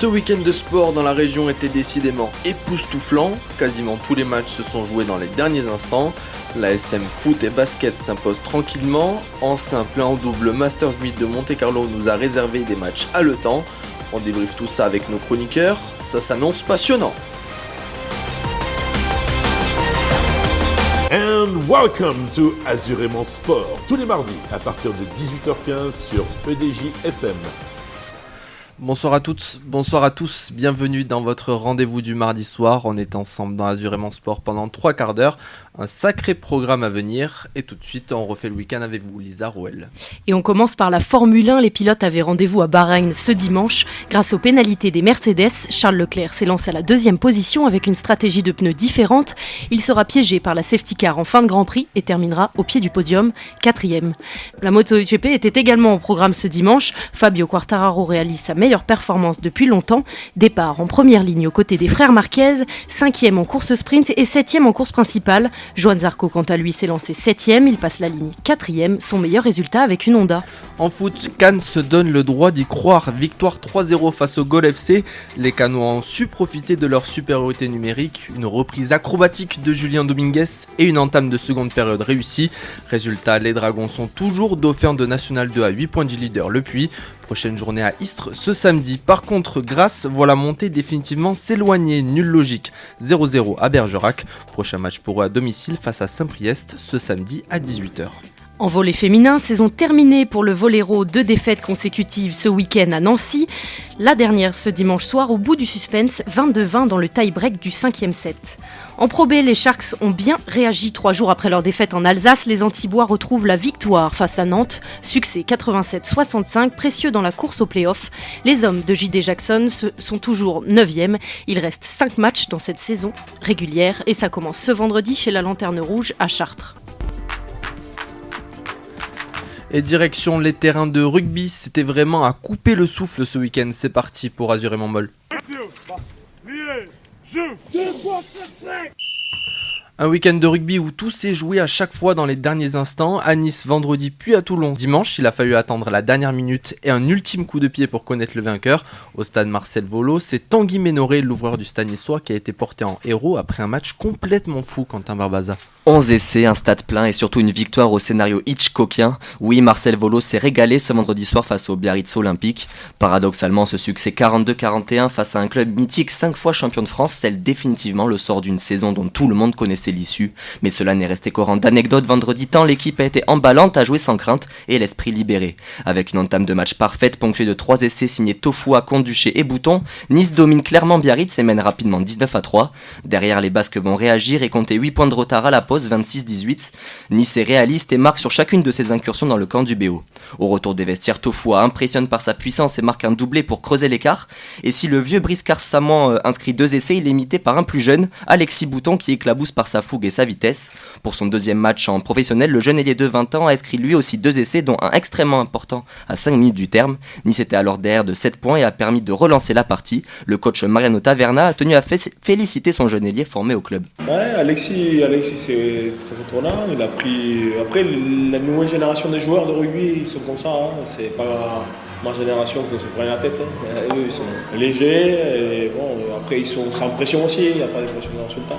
Ce week-end de sport dans la région était décidément époustouflant. Quasiment tous les matchs se sont joués dans les derniers instants. La SM Foot et Basket s'impose tranquillement. En simple et en double, Masters Meet de Monte-Carlo nous a réservé des matchs haletants. On débriefe tout ça avec nos chroniqueurs. Ça s'annonce passionnant. And welcome to Azurément Sport, tous les mardis à partir de 18h15 sur EDJ FM. Bonsoir à toutes, bonsoir à tous, bienvenue dans votre rendez-vous du mardi soir. On est ensemble dans Azurément Sport pendant 3 quarts d'heure. Un sacré programme à venir et tout de suite on refait le week-end avec vous, Lisa Rouel. Et on commence par la Formule 1. Les pilotes avaient rendez-vous à Bahreïn ce dimanche. Grâce aux pénalités des Mercedes, Charles Leclerc s'est lancé à la 2e position avec une stratégie de pneus différente. Il sera piégé par la safety car en fin de Grand Prix et terminera au pied du podium, 4e. La MotoGP était également au programme ce dimanche. Fabio Quartararo réalise sa meilleure performance depuis longtemps. Départ en première ligne aux côtés des frères Marquez, 5e en course sprint et 7e en course principale. Johan Zarco, quant à lui, s'est lancé 7e, il passe la ligne 4e, son meilleur résultat avec une Honda. En foot, Cannes se donne le droit d'y croire. Victoire 3-0 face au Gol FC. Les Cannois ont su profiter de leur supériorité numérique, une reprise acrobatique de Julien Dominguez et une entame de seconde période réussie. Résultat, les Dragons sont toujours dauphins de National 2 à 8 points du leader Le Puy. Prochaine journée à Istres ce samedi. Par contre, Grasse voit la montée définitivement s'éloigner. Nulle logique. 0-0 à Bergerac. Prochain match pour eux à domicile face à Saint-Priest ce samedi à 18h. En volley féminin, saison terminée pour le Volleyro, 2 défaites consécutives ce week-end à Nancy. La dernière ce dimanche soir au bout du suspense, 22-20 dans le tie-break du 5e set. En Pro B, les Sharks ont bien réagi 3 jours après leur défaite en Alsace. Les Antibois retrouvent la victoire face à Nantes. Succès 87-65, précieux dans la course aux playoffs. Les hommes de J.D. Jackson sont toujours 9e. Il reste 5 matchs dans cette saison régulière et ça commence ce vendredi chez la Lanterne Rouge à Chartres. Et direction les terrains de rugby, c'était vraiment à couper le souffle ce week-end. C'est parti pour Azurément Molle. Un week-end de rugby où tout s'est joué à chaque fois dans les derniers instants. À Nice vendredi puis à Toulon dimanche. Il a fallu attendre la dernière minute et un ultime coup de pied pour connaître le vainqueur. Au stade Marcel Volo, c'est Tanguy Ménoré, l'ouvreur du stade niçois, qui a été porté en héros après un match complètement fou, Quentin Barbaza. 11 essais, un stade plein et surtout une victoire au scénario Hitchcockien. Oui, Marcel Volo s'est régalé ce vendredi soir face au Biarritz Olympique. Paradoxalement, ce succès 42-41 face à un club mythique 5 fois champion de France scelle définitivement le sort d'une saison dont tout le monde connaissait l'issue. Mais cela n'est resté qu'au rang d'anecdote vendredi tant l'équipe a été emballante à jouer sans crainte et l'esprit libéré. Avec une entame de match parfaite ponctuée de 3 essais signés Tofoua, Conduché et Bouton, Nice domine clairement Biarritz et mène rapidement 19-3. Derrière, les Basques vont réagir et compter 8 points de retard à la pause, 26-18. Nice est réaliste et marque sur chacune de ses incursions dans le camp du BO. Au retour des vestiaires, Tofoua impressionne par sa puissance et marque un doublé pour creuser l'écart. Et si le vieux briscard Saman inscrit 2 essais, il est imité par un plus jeune, Alexis Bouton, qui éclabousse par sa fougue et sa vitesse. Pour son 2e match en professionnel, le jeune ailier de 20 ans a inscrit lui aussi 2 essais, dont un extrêmement important à 5 minutes du terme. Nice était alors derrière de 7 points et a permis de relancer la partie. Le coach Mariano Taverna a tenu à féliciter son jeune ailier formé au club. Ouais, Alexis c'est très étonnant. Il a pris. Après, la nouvelle génération des joueurs de rugby, ils sont comme ça. Hein. C'est pas ma génération qui se prend la tête. Hein. Eux, ils sont légers. Et bon, après, ils sont sans pression aussi. Il n'y a pas de pression de résultat.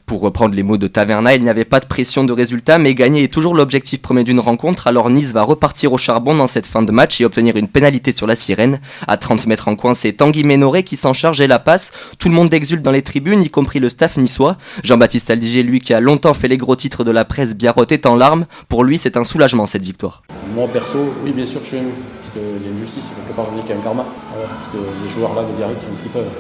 Pour reprendre les mots de Taverna, il n'y avait pas de pression de résultat, mais gagner est toujours l'objectif premier d'une rencontre, alors Nice va repartir au charbon dans cette fin de match et obtenir une pénalité sur la sirène. À 30 mètres en coin, c'est Tanguy Ménoré qui s'en charge et la passe. Tout le monde exulte dans les tribunes, y compris le staff niçois. Jean-Baptiste Aldiger, lui qui a longtemps fait les gros titres de la presse biarrote, est en larmes. Pour lui, c'est un soulagement cette victoire. Moi perso, oui bien sûr je suis ému, parce qu'il y a une justice, quelque part je me dis qu'il y a un karma. Voilà, parce que les joueurs là de Biarritz, ils font ce qu'ils peuvent.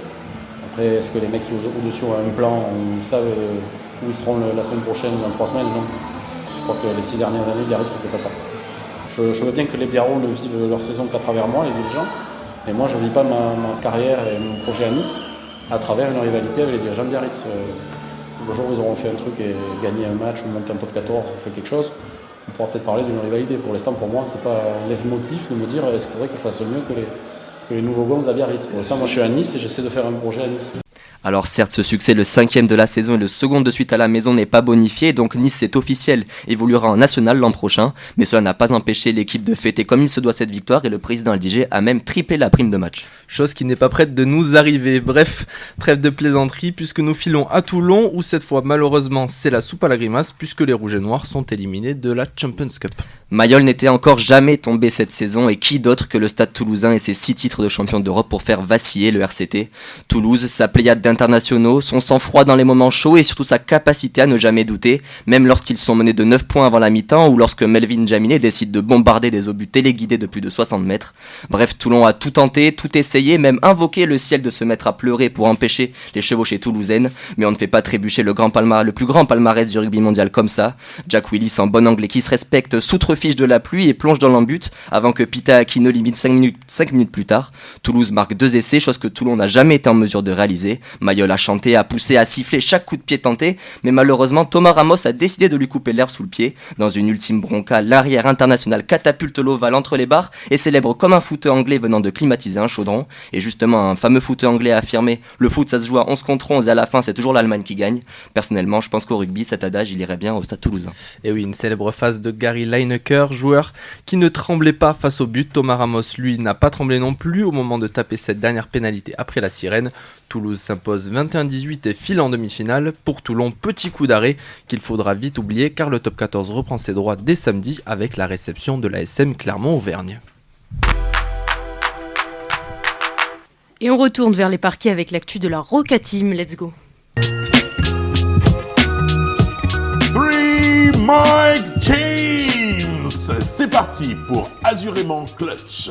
Après, est-ce que les mecs qui au-dessus ont un plan, ils savent où ils seront la semaine prochaine, dans 3 semaines? Non. Je crois que les 6 dernières années, Biarritz, c'était pas ça. Je veux bien que les Biarros ne vivent leur saison qu'à travers moi, les dirigeants. Mais moi, je ne vis pas ma carrière et mon projet à Nice à travers une rivalité avec les dirigeants de Biarritz. Le jour où ils auront fait un truc et gagné un match ou monté un top 14 ou fait quelque chose, on pourra peut-être parler d'une rivalité. Pour l'instant, pour moi, c'est pas lève-motif de me dire est-ce qu'il faudrait que je fasse mieux que les nouveaux Goms à Biarritz. Pour ça, moi je suis à Nice et j'essaie de faire un projet à Nice. Alors certes, ce succès, le 5e de la saison et le second de suite à la maison, n'est pas bonifié, donc Nice, c'est officiel, évoluera en national l'an prochain, mais cela n'a pas empêché l'équipe de fêter comme il se doit cette victoire et le président Aldiger a même triplé la prime de match. Chose qui n'est pas prête de nous arriver. Bref, trêve de plaisanterie puisque nous filons à Toulon où cette fois malheureusement c'est la soupe à la grimace puisque les Rouges et Noirs sont éliminés de la Champions Cup. Mayol n'était encore jamais tombé cette saison et qui d'autre que le Stade Toulousain et ses 6 titres de champion d'Europe pour faire vaciller le RCT. Toulouse, sa pléiade d'internationaux, son sang-froid dans les moments chauds et surtout sa capacité à ne jamais douter, même lorsqu'ils sont menés de 9 points avant la mi-temps ou lorsque Melvin Jaminet décide de bombarder des obus téléguidés de plus de 60 mètres. Bref, Toulon a tout tenté, tout essayé, même invoqué le ciel de se mettre à pleurer pour empêcher les chevauchées toulousaines, mais on ne fait pas trébucher le plus grand palmarès du rugby mondial comme ça. Jack Willis en bon anglais qui se respecte s'outrefiche de la pluie et plonge dans l'embut avant que Pita Aquino limite 5 minutes plus tard. Toulouse marque 2 essais, chose que Toulon n'a jamais été en mesure de réaliser. Mayol a chanté, a poussé, a sifflé chaque coup de pied tenté, mais malheureusement Thomas Ramos a décidé de lui couper l'herbe sous le pied. Dans une ultime bronca, l'arrière international catapulte l'ovale entre les barres et célèbre comme un footeux anglais venant de climatiser un chaudron. Et justement, un fameux footeux anglais a affirmé « Le foot ça se joue à 11 contre 11 et à la fin c'est toujours l'Allemagne qui gagne ». Personnellement, je pense qu'au rugby, cet adage il irait bien au Stade Toulousain. Et oui, une célèbre phase de Gary Lineker, joueur qui ne tremblait pas face au but. Thomas Ramos, lui, n'a pas tremblé non plus au moment de taper cette dernière pénalité après la sirène. Toulouse s'impose 21-18 et file en demi-finale. Pour Toulon, petit coup d'arrêt qu'il faudra vite oublier car le top 14 reprend ses droits dès samedi avec la réception de l'ASM Clermont-Auvergne. Et on retourne vers les parquets avec l'actu de la Roca Team. Let's go. Three Mike James. C'est parti pour Azurément Clutch.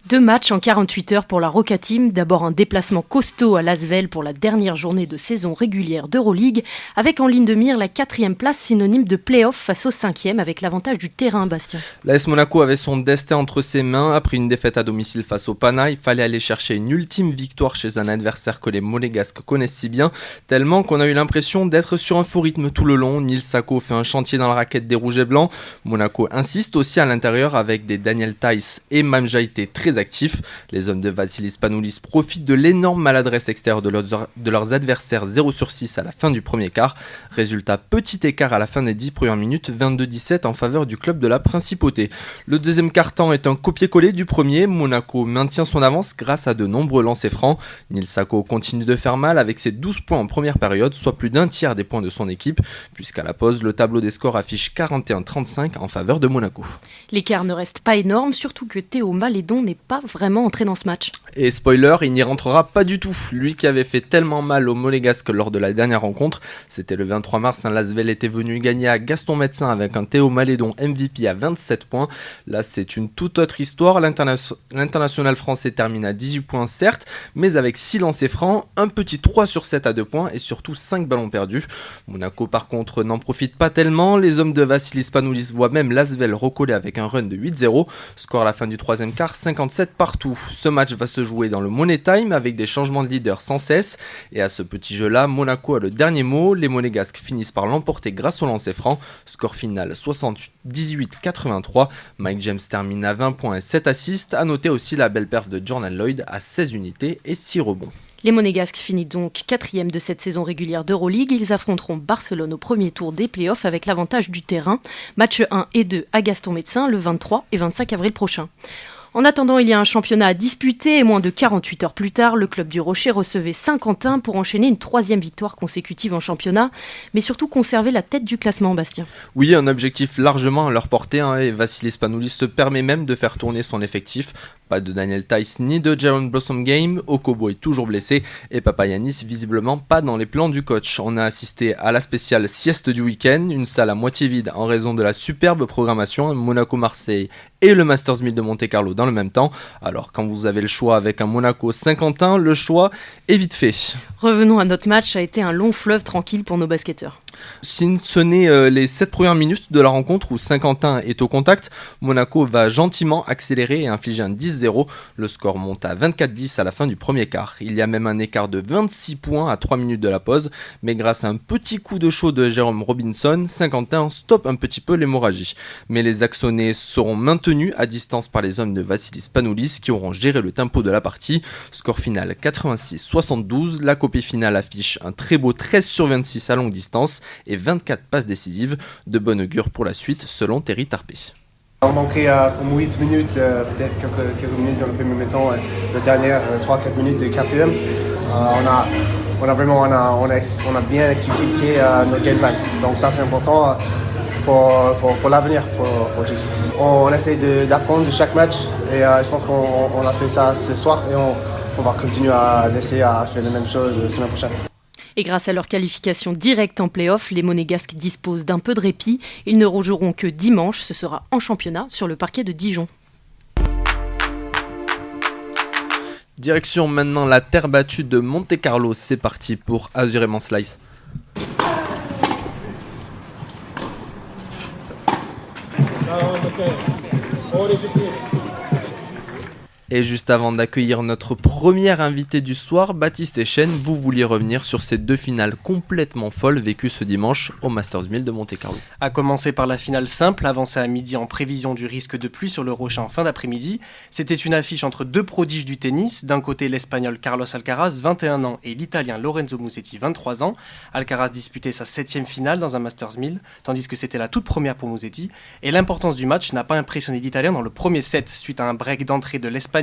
2 matchs en 48 heures pour la Roca Team. D'abord un déplacement costaud à Lasvel pour la dernière journée de saison régulière d'Euroleague, avec en ligne de mire la 4e place synonyme de play-off face au 5e avec l'avantage du terrain, Bastien. L'AS Monaco avait son destin entre ses mains. Après une défaite à domicile face au Pana, il fallait aller chercher une ultime victoire chez un adversaire que les Monégasques connaissent si bien, tellement qu'on a eu l'impression d'être sur un faux rythme tout le long. Nils Sako fait un chantier dans la raquette des Rouges et Blancs. Monaco insiste aussi à l'intérieur avec des Daniel Theis et Mam Jaïté très actifs. Les hommes de Vassilis Panoulis profitent de l'énorme maladresse extérieure de leurs adversaires 0/6 à la fin du premier quart. Résultat, petit écart à la fin des 10 premières minutes, 22-17 en faveur du club de la Principauté. Le deuxième quart-temps est un copier-coller du premier. Monaco maintient son avance grâce à de nombreux lancers francs. Nils Sako continue de faire mal avec ses 12 points en première période, soit plus d'un tiers des points de son équipe, puisqu'à la pause, le tableau des scores affiche 41-35 en faveur de Monaco. L'écart ne reste pas énorme, surtout que Théo Malédon n'est pas vraiment entré dans ce match. Et spoiler, il n'y rentrera pas du tout. Lui qui avait fait tellement mal aux Monégasques lors de la dernière rencontre, c'était le 23 mars, Lasvel était venu gagner à Gaston Médecin avec un Théo Malédon MVP à 27 points. Là, c'est une toute autre histoire. L'international français termine à 18 points certes, mais avec 6 lancers francs, un petit 3/7 à 2 points et surtout 5 ballons perdus. Monaco par contre n'en profite pas tellement. Les hommes de Vassilis Panoulis voient même Lasvel recoller avec un run de 8-0. Score à la fin du troisième quart, 57 partout. Ce match va se jouer dans le Money Time avec des changements de leader sans cesse. Et à ce petit jeu-là, Monaco a le dernier mot. Les Monégasques finissent par l'emporter grâce au lancer franc. Score final 78-83. Mike James termine à 20 points et 7 assists. A noter aussi la belle perf de Jordan Lloyd à 16 unités et 6 rebonds. Les Monégasques finissent donc 4e de cette saison régulière d'Euroleague. Ils affronteront Barcelone au premier tour des playoffs avec l'avantage du terrain. Match 1 et 2 à Gaston Médecin le 23 et 25 avril prochain. En attendant, il y a un championnat à disputer et moins de 48 heures plus tard, le club du Rocher recevait Saint-Quentin pour enchaîner une 3e victoire consécutive en championnat, mais surtout conserver la tête du classement, Bastien. Oui, un objectif largement à leur portée, et Vassilis Panoulis se permet même de faire tourner son effectif. Pas de Daniel Theis ni de Jaron Blossom Game, Okobo est toujours blessé et Papagiannis visiblement pas dans les plans du coach. On a assisté à la spéciale sieste du week-end, une salle à moitié vide en raison de la superbe programmation Monaco-Marseille et le Masters 1000 de Monte-Carlo dans le même temps. Alors quand vous avez le choix avec un Monaco-Saint-Quentin, le choix est vite fait. Revenons à notre match, ça a été un long fleuve tranquille pour nos basketteurs. Si ce n'est les 7 premières minutes de la rencontre où Saint-Quentin est au contact, Monaco va gentiment accélérer et infliger un 10-0. Le score monte à 24-10 à la fin du premier quart. Il y a même un écart de 26 points à 3 minutes de la pause, mais grâce à un petit coup de chaud de Jérôme Robinson, Saint-Quentin stoppe un petit peu l'hémorragie. Mais les Axonais seront maintenus à distance par les hommes de Vassilis Panoulis qui auront géré le tempo de la partie. Score final 86-72, la copie finale affiche un très beau 13/26 à longue distance et 24 passes décisives, de bon augure pour la suite selon Terry Tarpé. On manquait comme 8 minutes, peut-être quelques minutes dans le premier mi-temps, les dernières 3-4 minutes du quatrième. On a bien exécuté notre game plan. Donc ça c'est important pour l'avenir pour tous. On essaie d'apprendre de chaque match et je pense qu'on a fait ça ce soir et on va continuer à essayer à faire la même chose la semaine prochaine. Et grâce à leur qualification directe en play-off, les Monégasques disposent d'un peu de répit. Ils ne rejoueront que dimanche, ce sera en championnat sur le parquet de Dijon. Direction maintenant la terre battue de Monte-Carlo, c'est parti pour Azurément Slice. Et juste avant d'accueillir notre première invitée du soir, Baptiste Echen, vous vouliez revenir sur ces 2 finales complètement folles vécues ce dimanche au Masters 1000 de Monte-Carlo. À commencer par la finale simple, avancée à midi en prévision du risque de pluie sur le Rocher en fin d'après-midi. C'était une affiche entre 2 prodiges du tennis, d'un côté l'Espagnol Carlos Alcaraz, 21 ans, et l'Italien Lorenzo Musetti, 23 ans. Alcaraz disputait sa 7e finale dans un Masters 1000, tandis que c'était la toute première pour Musetti. Et l'importance du match n'a pas impressionné l'Italien dans le premier set, suite à un break d'entrée de l'Espagnol.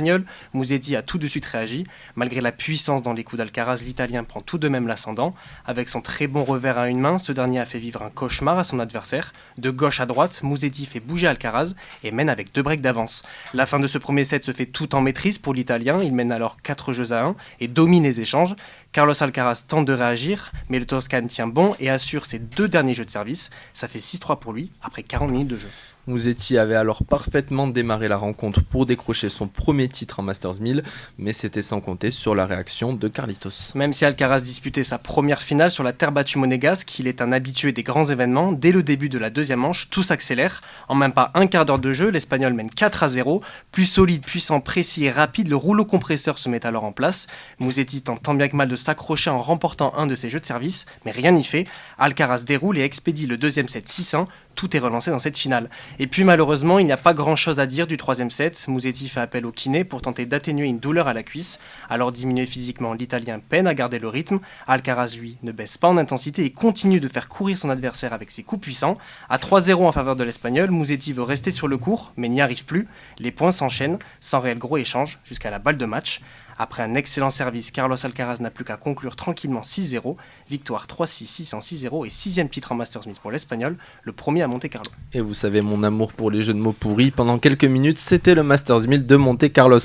Musetti a tout de suite réagi. Malgré la puissance dans les coups d'Alcaraz, l'Italien prend tout de même l'ascendant. Avec son très bon revers à une main, ce dernier a fait vivre un cauchemar à son adversaire. De gauche à droite, Musetti fait bouger Alcaraz et mène avec 2 breaks d'avance. La fin de ce premier set se fait tout en maîtrise pour l'Italien. Il mène alors 4-1 et domine les échanges. Carlos Alcaraz tente de réagir, mais le Toscane tient bon et assure ses 2 derniers jeux de service. Ça fait 6-3 pour lui après 40 minutes de jeu. Musetti avait alors parfaitement démarré la rencontre pour décrocher son premier titre en Masters 1000, mais c'était sans compter sur la réaction de Carlitos. Même si Alcaraz disputait sa première finale sur la terre battue monégasque, il est un habitué des grands événements. Dès le début de la deuxième manche, tout s'accélère. En même pas un quart d'heure de jeu, l'Espagnol mène 4-0. Plus solide, puissant, précis et rapide, le rouleau compresseur se met alors en place. Musetti tente tant bien que mal de s'accrocher en remportant un de ses jeux de service, mais rien n'y fait. Alcaraz déroule et expédie le deuxième set 6-1. Tout est relancé dans cette finale. Et puis malheureusement, il n'y a pas grand chose à dire du troisième set. Musetti fait appel au kiné pour tenter d'atténuer une douleur à la cuisse. Alors diminué physiquement, l'Italien peine à garder le rythme. Alcaraz, lui, ne baisse pas en intensité et continue de faire courir son adversaire avec ses coups puissants. À 3-0 en faveur de l'Espagnol, Musetti veut rester sur le court, mais n'y arrive plus. Les points s'enchaînent, sans réel gros échange, jusqu'à la balle de match. Après un excellent service, Carlos Alcaraz n'a plus qu'à conclure tranquillement 6-0. Victoire 3-6, 6-1, 6-0 et 6e titre en Masters 1000 pour l'Espagnol, le premier à Monte-Carlo. Et vous savez mon amour pour les jeux de mots pourris, pendant quelques minutes c'était le Masters 1000 de Monte-Carlo.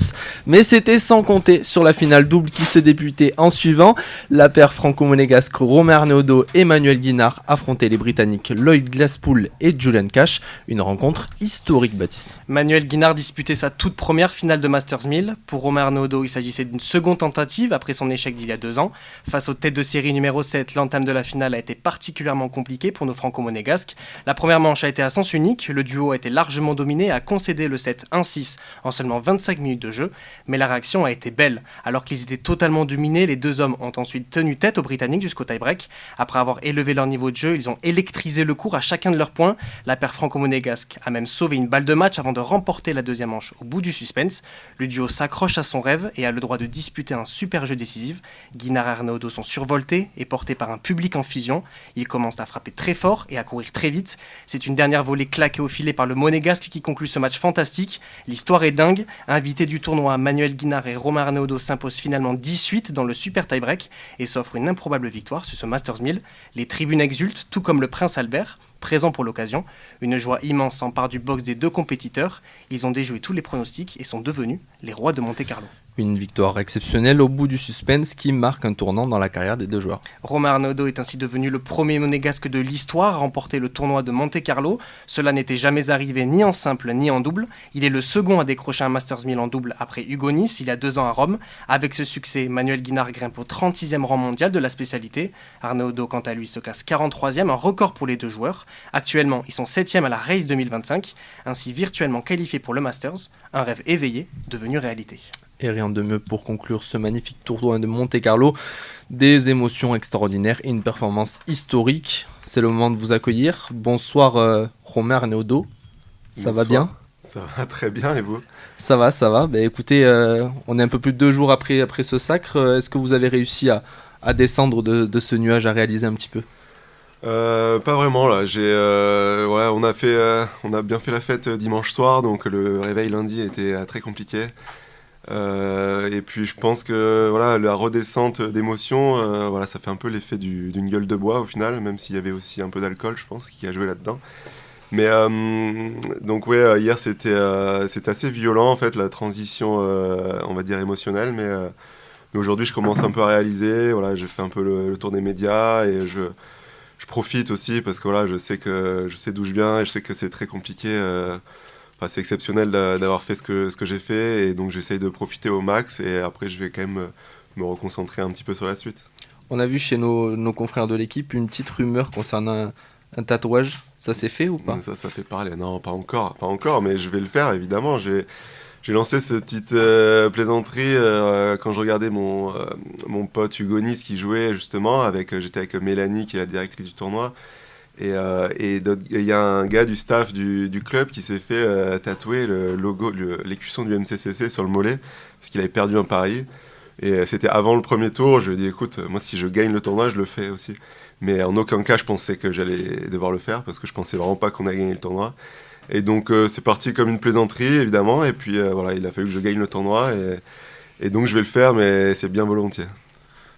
Mais c'était sans compter sur la finale double qui se débutait en suivant. La paire franco-monégasque Romain Arnaudot et Manuel Guinard affrontaient les Britanniques Lloyd Glasspool et Julian Cash. Une rencontre historique, Baptiste. Manuel Guinard disputait sa toute première finale de Masters 1000. Pour Romain Arnaudot, il s'agissait d'une seconde tentative après son échec d'il y a 2 ans. Face aux têtes de série numéro 7, l'entame de la finale a été particulièrement compliquée pour nos franco-monégasques. La première manche a été à sens unique, le duo a été largement dominé et a concédé le set 1-6 en seulement 25 minutes de jeu, mais la réaction a été belle. Alors qu'ils étaient totalement dominés, les 2 hommes ont ensuite tenu tête aux Britanniques jusqu'au tie-break. Après avoir élevé leur niveau de jeu, ils ont électrisé le court à chacun de leurs points. La paire franco-monégasque a même sauvé une balle de match avant de remporter la deuxième manche au bout du suspense. Le duo s'accroche à son rêve et a le droit de disputer un super jeu décisif. Guinard et Arnaudot sont survoltés et portés par un public en fusion. Ils commencent à frapper très fort et à courir très vite. C'est une dernière volée claquée au filet par le Monégasque qui conclut ce match fantastique. L'histoire est dingue. Invités du tournoi, Manuel Guinard et Romain Arnaudot s'imposent finalement 18 dans le super tie-break et s'offrent une improbable victoire sur ce Masters 1000. Les tribunes exultent, tout comme le prince Albert, présent pour l'occasion. Une joie immense s'empare du box des 2 compétiteurs. Ils ont déjoué tous les pronostics et sont devenus les rois de Monte-Carlo. Une victoire exceptionnelle au bout du suspense qui marque un tournant dans la carrière des deux joueurs. Romain Arnaudot est ainsi devenu le premier monégasque de l'histoire à remporter le tournoi de Monte-Carlo. Cela n'était jamais arrivé ni en simple ni en double. Il est le second à décrocher un Masters 1000 en double après Hugo Nice il y a 2 ans à Rome. Avec ce succès, Manuel Guinard grimpe au 36e rang mondial de la spécialité. Arnaudot, quant à lui, se classe 43e, un record pour les deux joueurs. Actuellement, ils sont 7e à la Race 2025, ainsi virtuellement qualifiés pour le Masters, un rêve éveillé devenu réalité. Et rien de mieux pour conclure ce magnifique tournoi de Monte-Carlo. Des émotions extraordinaires et une performance historique. C'est le moment de vous accueillir. Bonsoir Romain Arnaudot. Ça va bien ? Ça va très bien, et vous ? Ça va. Bah, écoutez, on est un peu plus de 2 jours après ce sacre. Est-ce que vous avez réussi à descendre de ce nuage, à réaliser un petit peu ? Pas vraiment là. On a bien fait la fête dimanche soir, donc le réveil lundi était très compliqué. Et puis je pense que la redescente d'émotions, ça fait un peu l'effet d'une gueule de bois au final, même s'il y avait aussi un peu d'alcool, je pense, qui a joué là-dedans. Mais hier c'était assez violent en fait, la transition, on va dire émotionnelle, mais aujourd'hui je commence un peu à réaliser. J'ai fait un peu le tour des médias et je profite aussi parce que je sais d'où je viens et je sais que c'est très compliqué. C'est exceptionnel d'avoir fait ce que j'ai fait, et donc j'essaye de profiter au max, et après je vais quand même me reconcentrer un petit peu sur la suite. On a vu chez nos confrères de l'équipe une petite rumeur concernant un tatouage. Ça s'est fait ou pas ? Ça fait parler. Non, pas encore, mais je vais le faire évidemment. J'ai lancé cette petite plaisanterie quand je regardais mon pote Hugo Nice qui jouait justement, j'étais avec Mélanie qui est la directrice du tournoi. Et il y a un gars du staff du club qui s'est fait tatouer le logo, l'écusson du MCCC sur le mollet, parce qu'il avait perdu un pari. Et c'était avant le premier tour. Je lui ai dit, écoute, moi si je gagne le tournoi, je le fais aussi. Mais en aucun cas, je pensais que j'allais devoir le faire, parce que je pensais vraiment pas qu'on allait gagner le tournoi. Et donc c'est parti comme une plaisanterie, évidemment. Et puis il a fallu que je gagne le tournoi. Et donc je vais le faire, mais c'est bien volontiers.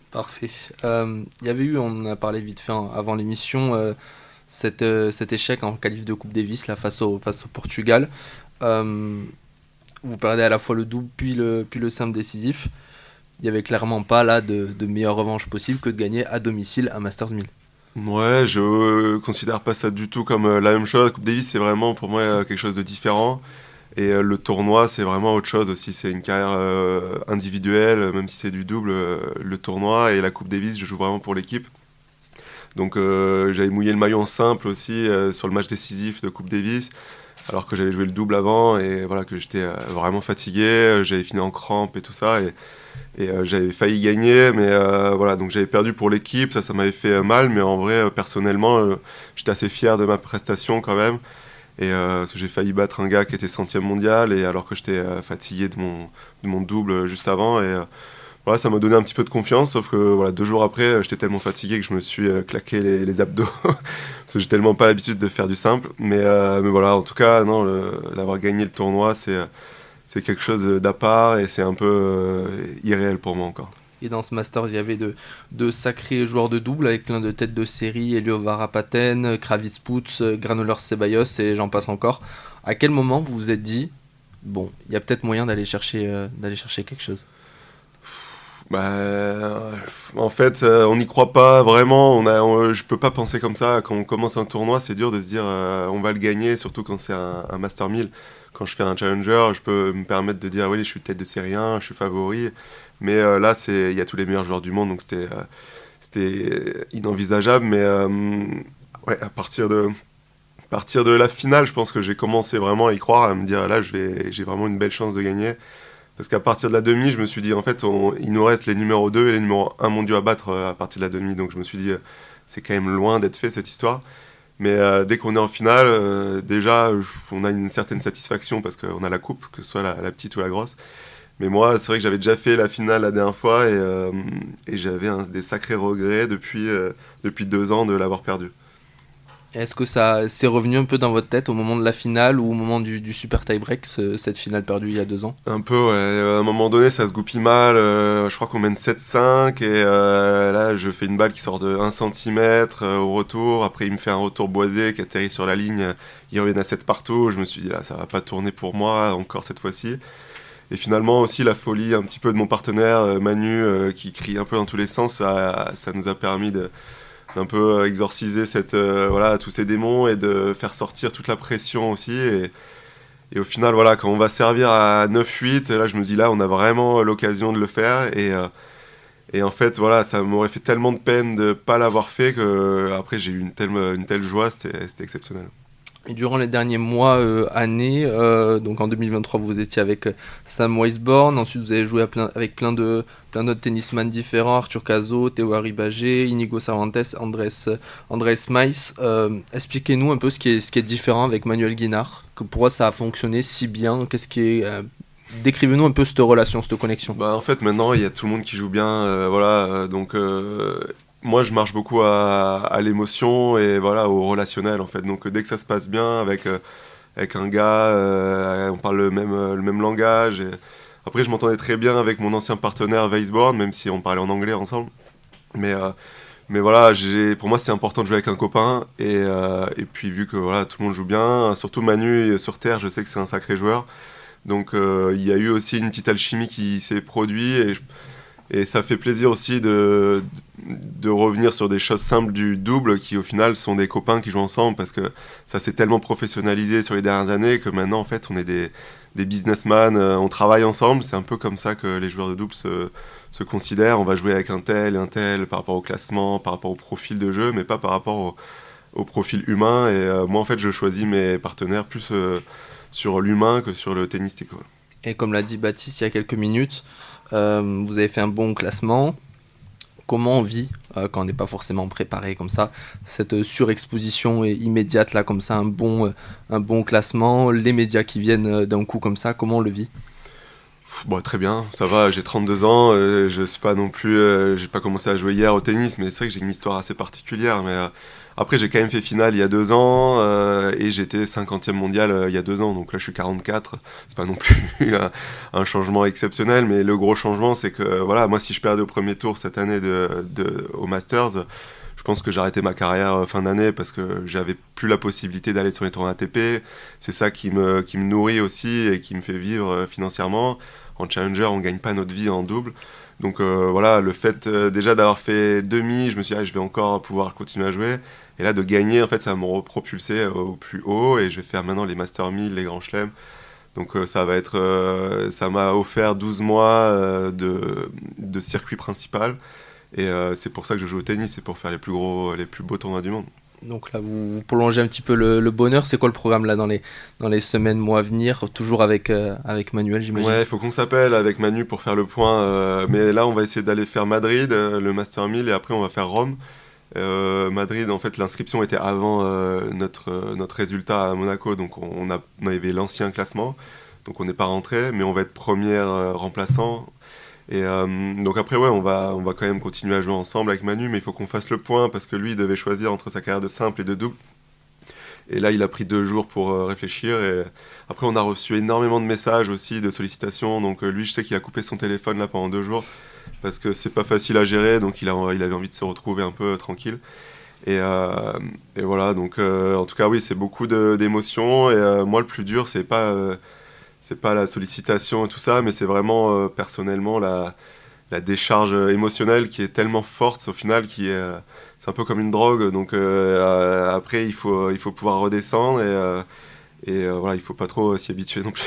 Parfait. Il y avait eu, on en a parlé vite fait avant l'émission, cet échec en qualif de Coupe Davis là, face au Portugal. Vous perdez à la fois le double puis le simple décisif. Il n'y avait clairement pas là de meilleure revanche possible que de gagner à domicile un Masters 1000. Ouais, je considère pas ça du tout comme la même chose. La Coupe Davis, c'est vraiment pour moi quelque chose de différent. Et le tournoi, c'est vraiment autre chose aussi. C'est une carrière individuelle, même si c'est du double, le tournoi. Et la Coupe Davis, je joue vraiment pour l'équipe. Donc j'avais mouillé le maillot en simple aussi sur le match décisif de Coupe Davis, alors que j'avais joué le double avant, et que j'étais vraiment fatigué, j'avais fini en crampe et tout ça, et j'avais failli gagner, mais donc j'avais perdu pour l'équipe, ça m'avait fait mal, mais en vrai, personnellement, j'étais assez fier de ma prestation quand même, et parce que j'ai failli battre un gars qui était 100e mondial, et alors que j'étais fatigué de mon double juste avant, et ça m'a donné un petit peu de confiance, sauf que 2 jours après, j'étais tellement fatigué que je me suis claqué les abdos, parce que j'ai tellement pas l'habitude de faire du simple. Mais en tout cas, non, l'avoir gagné le tournoi, c'est quelque chose d'à part, et c'est un peu irréel pour moi encore. Et dans ce Masters, il y avait de sacrés joueurs de double avec plein de têtes de série, Elio Varapaten, Kravitz Putz, Granollers Ceballos et j'en passe encore. À quel moment vous vous êtes dit, bon, il y a peut-être moyen d'aller chercher quelque chose ? En fait, on n'y croit pas vraiment. Je peux pas penser comme ça. Quand on commence un tournoi, c'est dur de se dire on va le gagner, surtout quand c'est un Master 1000. Quand je fais un Challenger, je peux me permettre de dire oui, je suis tête de série 1, je suis favori. Mais là, il y a tous les meilleurs joueurs du monde, donc c'était inenvisageable. Mais à partir de la finale, je pense que j'ai commencé vraiment à y croire, à me dire là, j'ai vraiment une belle chance de gagner. Parce qu'à partir de la demi, je me suis dit, en fait, il nous reste les numéros 2 et les numéros 1 mondiaux à battre à partir de la demi. Donc je me suis dit, c'est quand même loin d'être fait cette histoire. Mais dès qu'on est en finale, déjà, on a une certaine satisfaction parce qu'on a la coupe, que ce soit la petite ou la grosse. Mais moi, c'est vrai que j'avais déjà fait la finale la dernière fois et j'avais des sacrés regrets depuis 2 ans de l'avoir perdu. Est-ce que ça s'est revenu un peu dans votre tête au moment de la finale ou au moment du super tie-break, cette finale perdue il y a 2 ans ? Un peu, ouais. À un moment donné, ça se goupille mal. Je crois qu'on mène 7-5 et là, je fais une balle qui sort de 1 cm au retour. Après, il me fait un retour boisé qui atterrit sur la ligne. Il revient à 7 partout. Je me suis dit, là, ça va pas tourner pour moi encore cette fois-ci. Et finalement aussi la folie un petit peu de mon partenaire Manu qui crie un peu dans tous les sens, ça nous a permis d'un peu exorciser tous ces démons et de faire sortir toute la pression aussi. Et au final, voilà, quand on va servir à 9-8, là je me dis là on a vraiment l'occasion de le faire. Et en fait, voilà, ça m'aurait fait tellement de peine de ne pas l'avoir fait qu'après j'ai eu une telle joie, c'était exceptionnel. Et durant les derniers mois, années, donc en 2023, vous étiez avec Sam Weisborn, ensuite vous avez joué avec plein d'autres tennisman différents, Arthur Cazot, Théo Arribagé, Inigo Cervantes, Andrés Maiz. Expliquez-nous un peu ce qui est différent avec Manuel Guinard, pourquoi ça a fonctionné si bien, décrivez-nous un peu cette relation, cette connexion. En fait, maintenant, il y a tout le monde qui joue bien, donc moi, je marche beaucoup à l'émotion et voilà, au relationnel, en fait. Donc, dès que ça se passe bien avec un gars, on parle le même langage. Et après, je m'entendais très bien avec mon ancien partenaire Weisborn, même si on parlait en anglais ensemble. Mais voilà, pour moi, c'est important de jouer avec un copain. Et puis, vu que voilà, tout le monde joue bien, surtout Manu sur terre, je sais que c'est un sacré joueur. Donc, il y a eu aussi une petite alchimie qui s'est produite. Et ça fait plaisir aussi de revenir sur des choses simples du double qui au final sont des copains qui jouent ensemble parce que ça s'est tellement professionnalisé sur les dernières années que maintenant en fait on est des businessmen, on travaille ensemble, c'est un peu comme ça que les joueurs de double se considèrent, on va jouer avec un tel par rapport au classement, par rapport au profil de jeu mais pas par rapport au profil humain et moi en fait je choisis mes partenaires plus sur l'humain que sur le tennistique. Voilà. Et comme l'a dit Baptiste il y a quelques minutes, vous avez fait un bon classement. Comment on vit, quand on n'est pas forcément préparé comme ça, cette surexposition immédiate là, comme ça, un bon classement, les médias qui viennent d'un coup comme ça, comment on le vit ? Très bien, ça va, j'ai 32 ans, je suis pas non plus, j'ai pas commencé à jouer hier au tennis, mais c'est vrai que j'ai une histoire assez particulière, mais après j'ai quand même fait finale il y a 2 ans, et j'étais 50e mondial il y a 2 ans, donc là je suis 44, c'est pas non plus un changement exceptionnel, mais le gros changement c'est que, voilà, moi si je perdais au premier tour cette année au Masters, je pense que j'arrêtais ma carrière fin d'année parce que j'avais plus la possibilité d'aller sur les tournois ATP, c'est ça qui me nourrit aussi et qui me fait vivre financièrement. En challenger, on gagne pas notre vie en double. Donc voilà, le fait déjà d'avoir fait demi, je me suis dit je vais encore pouvoir continuer à jouer. Et là de gagner, en fait, ça m'a repropulsé au plus haut et je vais faire maintenant les Master 1000, les Grands Chelems. Donc ça m'a offert 12 mois de circuit principal. Et c'est pour ça que je joue au tennis, c'est pour faire les plus beaux tournois du monde. Donc là, vous prolongez un petit peu le bonheur. C'est quoi le programme là dans les semaines, mois à venir? Toujours avec Manuel, j'imagine. Ouais, il faut qu'on s'appelle avec Manu pour faire le point. Mais là, on va essayer d'aller faire Madrid, le Master 1000, et après on va faire Rome. Madrid, en fait, l'inscription était avant notre résultat à Monaco, donc on avait l'ancien classement. Donc on n'est pas rentré, mais on va être premier remplaçant. Et donc après on va quand même continuer à jouer ensemble avec Manu, mais il faut qu'on fasse le point parce que lui il devait choisir entre sa carrière de simple et de double. Et là il a pris 2 jours pour réfléchir. Et après on a reçu énormément de messages aussi, de sollicitations. Donc lui je sais qu'il a coupé son téléphone là pendant 2 jours parce que c'est pas facile à gérer. Donc il avait envie de se retrouver un peu tranquille. Et voilà, donc en tout cas oui, c'est beaucoup d'émotions. Et moi le plus dur c'est pas la sollicitation et tout ça, mais c'est vraiment personnellement la décharge émotionnelle qui est tellement forte au final, c'est un peu comme une drogue. Donc après, il faut pouvoir redescendre et voilà, il faut pas trop s'y habituer non plus.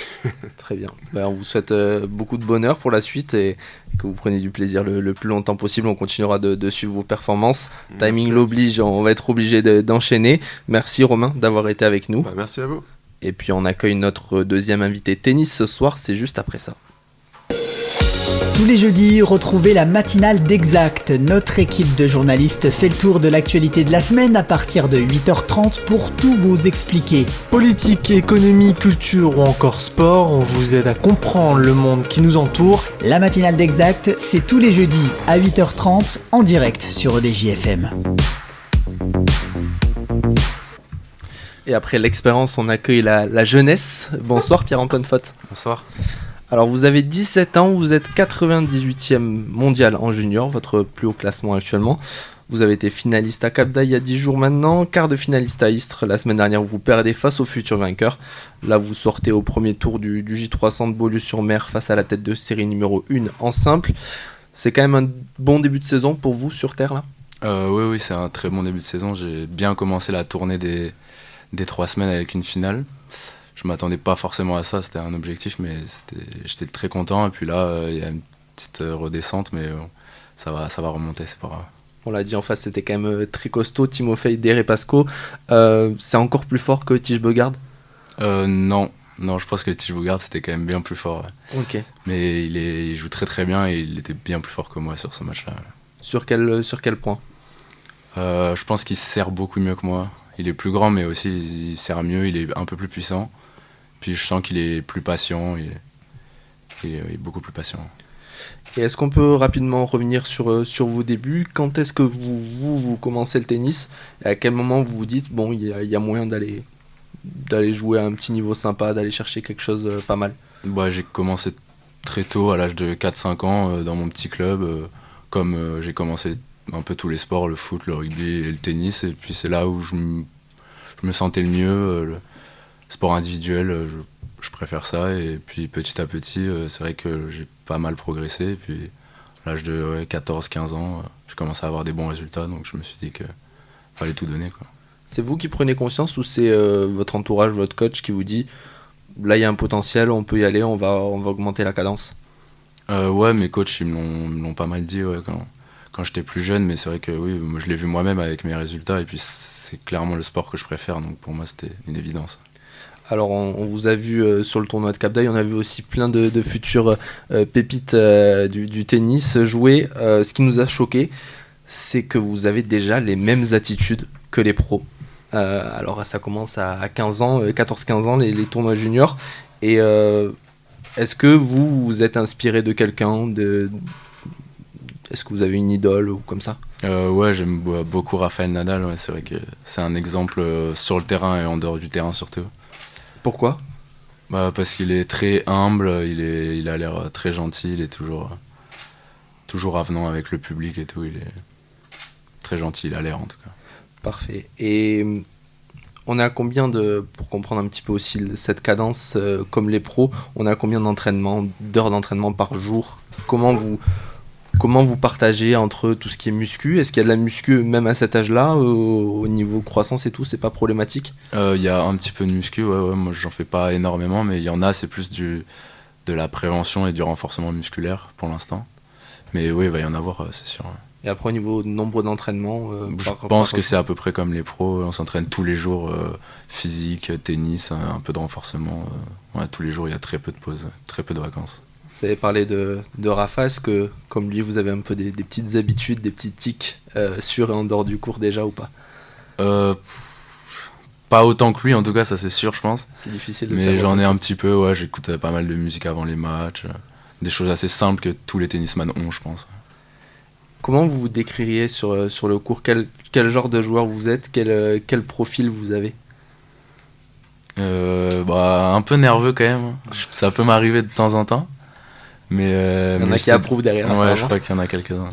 Très bien. On vous souhaite beaucoup de bonheur pour la suite et que vous preniez du plaisir le plus longtemps possible. On continuera de suivre vos performances. Merci. Timing l'oblige, on va être obligé d'enchaîner. Merci Romain d'avoir été avec nous. Merci à vous. Et puis on accueille notre deuxième invité tennis ce soir, c'est juste après ça. Tous les jeudis, retrouvez la matinale d'Exact. Notre équipe de journalistes fait le tour de l'actualité de la semaine à partir de 8h30 pour tout vous expliquer. Politique, économie, culture ou encore sport, on vous aide à comprendre le monde qui nous entoure. La matinale d'Exact, c'est tous les jeudis à 8h30 en direct sur EDJ-FM. Et après l'expérience, on accueille la jeunesse. Bonsoir Pierre-Antoine Fotte. Bonsoir. Alors vous avez 17 ans, vous êtes 98e mondial en junior, votre plus haut classement actuellement. Vous avez été finaliste à Cap d'Aille il y a 10 jours maintenant, quart de finaliste à Istres. La semaine dernière, vous perdez face au futur vainqueur. Là, vous sortez au premier tour du J300 de Beaulieu-sur-Mer face à la tête de série numéro 1 en simple. C'est quand même un bon début de saison pour vous sur Terre, là ? Oui, c'est un très bon début de saison. J'ai bien commencé la tournée des 3 semaines avec une finale. Je m'attendais pas forcément à ça, c'était un objectif, mais j'étais très content. Et puis là, il y a une petite redescente, mais ça va remonter, c'est pas grave. On l'a dit en face, c'était quand même très costaud. Timofey Derepasco, c'est encore plus fort que Tige-Beugard ? Non, je pense que Tige-Beugard c'était quand même bien plus fort. Ouais. Ok. Mais il joue très très bien et il était bien plus fort que moi sur ce match-là. Sur quel point ? Je pense qu'il sert beaucoup mieux que moi. Il est plus grand, mais aussi il sert mieux, il est un peu plus puissant. Puis je sens qu'il est plus patient, il est beaucoup plus patient. Et est-ce qu'on peut rapidement revenir sur vos débuts ? Quand est-ce que vous commencez le tennis ? Et à quel moment vous vous dites, bon, il y a moyen d'aller jouer à un petit niveau sympa, d'aller chercher quelque chose pas mal ? J'ai commencé très tôt, à l'âge de 4-5 ans, dans mon petit club. Comme j'ai commencé un peu tous les sports, le foot, le rugby et le tennis. Et puis c'est là où je me sentais le mieux. Le sport individuel, je préfère ça. Et puis petit à petit, c'est vrai que j'ai pas mal progressé. Et puis à l'âge de 14-15 ans, j'ai commencé à avoir des bons résultats. Donc je me suis dit qu'il fallait tout donner, quoi. C'est vous qui prenez conscience ou c'est votre entourage, votre coach qui vous dit là il y a un potentiel, on peut y aller, on va augmenter la cadence ? Ouais, mes coachs ils me l'ont pas mal dit quand j'étais plus jeune, mais c'est vrai que oui, moi, je l'ai vu moi-même avec mes résultats et puis c'est clairement le sport que je préfère, donc pour moi c'était une évidence. Alors on vous a vu sur le tournoi de Cap d'Aille, on a vu aussi plein de futures pépites du tennis jouer. Ce qui nous a choqué, c'est que vous avez déjà les mêmes attitudes que les pros. Alors ça commence à 15 ans, 14-15 ans, les tournois juniors. Et est-ce que vous êtes inspiré de quelqu'un Est-ce que vous avez une idole ou comme ça ? Ouais, j'aime beaucoup Rafael Nadal. Ouais, c'est vrai que c'est un exemple sur le terrain et en dehors du terrain surtout. Pourquoi ? Parce qu'il est très humble, il a l'air très gentil, il est toujours avenant avec le public et tout. Il est très gentil, il a l'air en tout cas. Parfait. Et on est à combien pour comprendre un petit peu aussi cette cadence comme les pros, on est à combien d'heures d'entraînement par jour ? Comment vous partagez entre tout ce qui est muscu ? Est-ce qu'il y a de la muscu même à cet âge-là, au niveau croissance et tout, c'est pas problématique ? Il y a un petit peu de muscu, ouais, moi j'en fais pas énormément, mais il y en a, c'est plus de la prévention et du renforcement musculaire pour l'instant. Mais oui, il va y en avoir, c'est sûr. Ouais. Et après, au niveau de nombre d'entraînements je pense que c'est à peu près comme les pros, on s'entraîne tous les jours, physique, tennis, un peu de renforcement. Ouais, tous les jours, il y a très peu de pauses, très peu de vacances. Vous avez parlé de Rafa, est-ce que, comme lui, vous avez un peu des petites habitudes, des petits tics sur et en dehors du cours déjà ou pas ? Pas autant que lui, en tout cas, ça c'est sûr, je pense. C'est difficile de mais faire. Mais j'en ai un petit peu, ouais, j'écoute pas mal de musique avant les matchs, des choses assez simples que tous les tennisman ont, je pense. Comment vous vous décririez sur le cours ? Quel genre de joueur vous êtes ? Quel profil vous avez ? Un peu nerveux quand même. Ça peut m'arriver de temps en temps. Mais, il y en a qui approuvent derrière. Ouais, je crois qu'il y en a quelques-uns.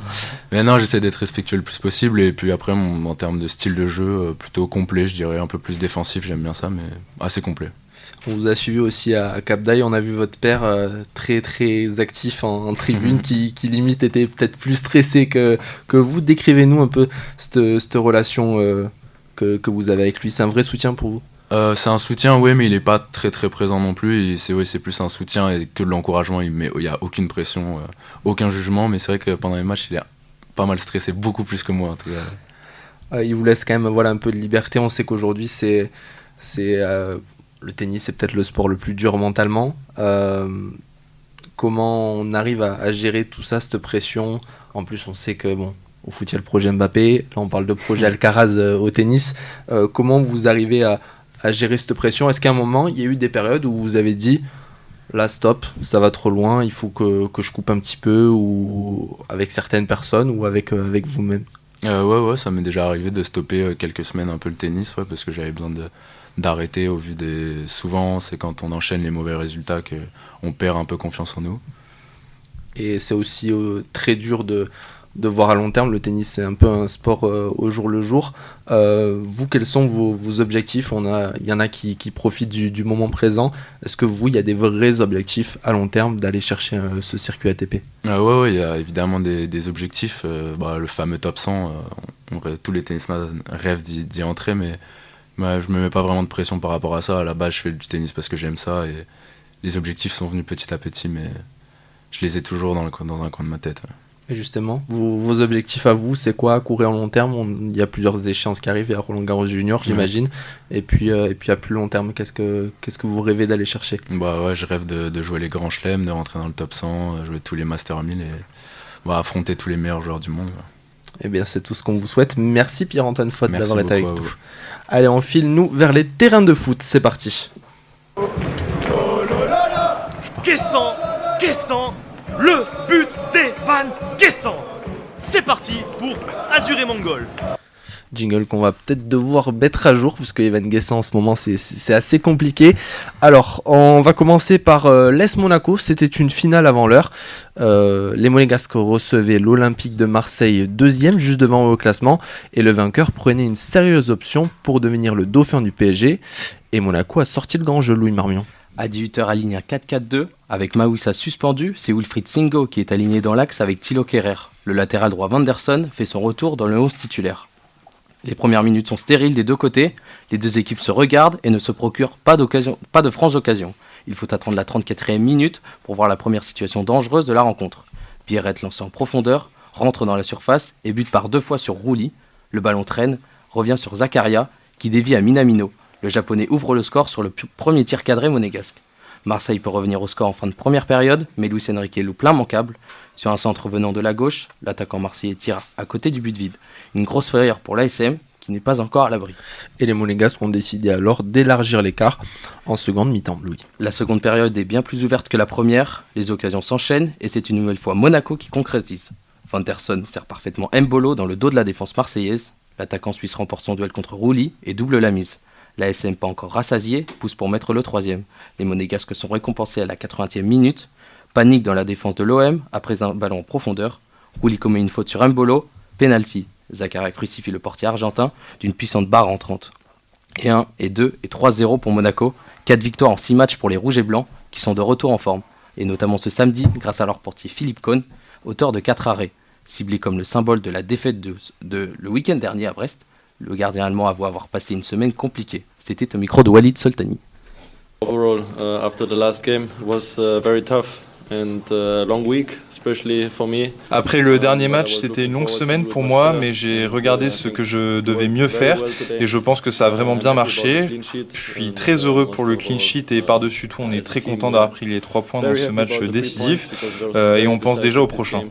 Mais non, j'essaie d'être respectueux le plus possible. Et puis après, en termes de style de jeu, plutôt complet, je dirais, un peu plus défensif, j'aime bien ça, mais assez complet. On vous a suivi aussi à Cap d'Aille, on a vu votre père très très actif en tribune, qui limite était peut-être plus stressé que vous. Décrivez-nous un peu cette relation que vous avez avec lui, c'est un vrai soutien pour vous ? C'est un soutien, oui, mais il n'est pas très très présent non plus. C'est plus un soutien et que de l'encouragement. Il n'y a aucune pression, aucun jugement, mais c'est vrai que pendant les matchs, il est pas mal stressé, beaucoup plus que moi en tout cas. Il vous laisse quand même un peu de liberté. On sait qu'aujourd'hui, le tennis, c'est peut-être le sport le plus dur mentalement. Comment on arrive à gérer tout ça, cette pression ? En plus, on sait que, au foot, il y a le projet Mbappé. Là, on parle de projet Alcaraz au tennis. Comment vous arrivez à gérer cette pression ? Est-ce qu'à un moment, il y a eu des périodes où vous avez dit là, stop, ça va trop loin, il faut que je coupe un petit peu, ou avec certaines personnes, ou avec vous-même ? Ouais, ça m'est déjà arrivé de stopper quelques semaines un peu le tennis, ouais, parce que j'avais besoin d'arrêter au vu des... Souvent, c'est quand on enchaîne les mauvais résultats qu'on perd un peu confiance en nous. Et c'est aussi très dur de voir à long terme. Le tennis, c'est un peu un sport au jour le jour. Vous, quels sont vos objectifs? Il y en a qui profitent du moment présent. Est-ce que vous, il y a des vrais objectifs à long terme d'aller chercher ce circuit ATP? Ouais, il y a évidemment des objectifs. Le fameux top 100, tous les tennisman rêvent d'y entrer, mais je me mets pas vraiment de pression par rapport à ça. À la base, je fais du tennis parce que j'aime ça, et les objectifs sont venus petit à petit, mais je les ai toujours dans un coin de ma tête. Et justement, vos objectifs à vous, c'est quoi? Courir en long terme, il y a plusieurs échéances qui arrivent, il y a Roland Garros Junior, j'imagine. Et puis à plus long terme, qu'est-ce que vous rêvez d'aller chercher? Je rêve de jouer les grands chelems, de rentrer dans le top 100, jouer tous les Master 1000 et affronter tous les meilleurs joueurs du monde. Eh bien, c'est tout ce qu'on vous souhaite. Merci Pierre-Antoine Fott d'avoir été avec nous. Vous. Allez, on file nous vers les terrains de foot, c'est parti. Guessant, le but d'Evan Guessant. C'est parti pour Azur et Mongol. Jingle qu'on va peut-être devoir mettre à jour, puisque Evan Guessant en ce moment c'est assez compliqué. Alors, on va commencer par l'AS Monaco. C'était une finale avant l'heure. Les Monégasques recevaient l'Olympique de Marseille, deuxième, juste devant eux au classement, et le vainqueur prenait une sérieuse option pour devenir le dauphin du PSG. Et Monaco a sorti le grand jeu, Louis Marmion. À 18h, aligné à 4-4-2, avec Mawissa suspendu, c'est Wilfried Singo qui est aligné dans l'axe avec Thilo Kehrer. Le latéral droit Vanderson fait son retour dans le 11 titulaire. Les premières minutes sont stériles des deux côtés, les deux équipes se regardent et ne se procurent pas de franches occasions. Il faut attendre la 34e minute pour voir la première situation dangereuse de la rencontre. Pierrette, lancé en profondeur, rentre dans la surface et bute par 2 fois sur Rouli. Le ballon traîne, revient sur Zakaria qui dévie à Minamino. Le japonais ouvre le score sur le premier tir cadré monégasque. Marseille peut revenir au score en fin de première période, mais Luis Enrique loupe l'immanquable. Sur un centre venant de la gauche, l'attaquant marseillais tire à côté du but vide. Une grosse frayeur pour l'ASM qui n'est pas encore à l'abri. Et les Monégasques ont décidé alors d'élargir l'écart en seconde mi-temps, Louis. La seconde période est bien plus ouverte que la première, les occasions s'enchaînent et c'est une nouvelle fois Monaco qui concrétise. Vanderson sert parfaitement Mbolo dans le dos de la défense marseillaise. L'attaquant suisse remporte son duel contre Rouli et double la mise. L'ASM pas encore rassasié, pousse pour mettre le troisième. Les Monégasques sont récompensés à la 80e minute. Panique dans la défense de l'OM après un ballon en profondeur. Rouli commet une faute sur Mbolo, penalty. Zakaria crucifie le portier argentin d'une puissante barre entrante. Et 1, et 2, et 3-0 pour Monaco. 4 victoires en 6 matchs pour les Rouges et Blancs qui sont de retour en forme. Et notamment ce samedi grâce à leur portier Philippe Cohn, auteur de 4 arrêts. Ciblé comme le symbole de la défaite de le week-end dernier à Brest, le gardien allemand avoue avoir passé une semaine compliquée. C'était au micro de Walid Soltani. Overall, after the last game, it was very tough and a long week, especially for me. Après le dernier match, c'était une longue semaine pour moi, mais j'ai regardé ce que je devais mieux faire et je pense que ça a vraiment bien marché. Je suis très heureux pour le clean sheet et par-dessus tout, on est très content d'avoir pris les 3 points dans ce match décisif et on pense déjà au prochain.